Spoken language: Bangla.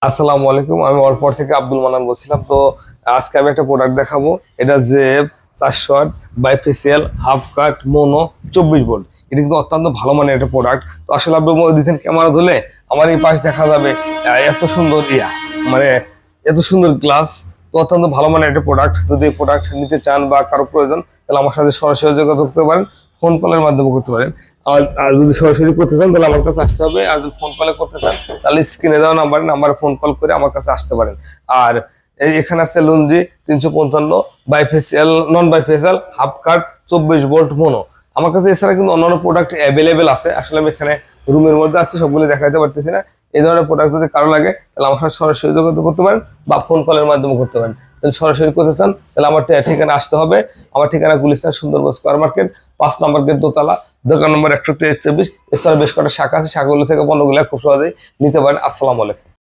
আসসালামু আলাইকুম। আমি অল্পর থেকে আব্দুল মান্নান বলছিলাম। তো আজকে আমি একটা প্রোডাক্ট দেখাবো। এটা জেব 400 বাইফেসিয়াল হাফ কাট মোনো 24 ভোল্ট। এটা কিন্তু অত্যন্ত ভালো মানের একটা প্রোডাক্ট। তো আসলে আপনি দিচ্ছেন ক্যামেরা ধরলে আমার এই পাশ দেখা যাবে এত সুন্দর মানে এত সুন্দর গ্লাস। তো অত্যন্ত ভালো মানের একটা প্রোডাক্ট। যদি এই প্রোডাক্ট নিতে চান বা কারো প্রয়োজন, তাহলে আমার সাথে সরাসরি যোগাযোগ করতে পারেন, ফোন কলের মাধ্যমে করতে পারেন। আর যদি সরাসরি করতে চান তাহলে আমার কাছে আসতে হবে। আর যদি ফোন কলে করতে চান তাহলে স্ক্রিনে দেওয়া নাম্বারে ফোন কল করে আমার কাছে আসতে পারেন। আর এখানে আছে Longi 355 bifacial non bifacial half cut 24 volt mono. আমার কাছে এছাড়া কিন্তু অন্যান্য প্রোডাক্ট অ্যাভেলেবেল আছে। আসলে আমি এখানে রুমের মধ্যে আছে, সবগুলো দেখাতে পারতেছি না। এই ধরনের প্রোডাক্ট যদি কারো লাগে তাহলে আমার সাথে সরাসরি যোগাযোগ করতে পারেন বা ফোন কলের মাধ্যমে করতে পারেন। যদি সরাসরি করতে চান তাহলে আমার ঠিকানা আসতে হবে। আমার ঠিকানা গুলিস্তান সুন্দরবন স্কয়ার মার্কেট, 5 নম্বর গেট, দোতলা, দোকান নম্বর 123। এছাড়া বেশ কটা শাখা আছে, শাখাগুলো থেকে পণ্যগুলো খুব সহজেই নিতে পারেন। আসসালামু আলাইকুম।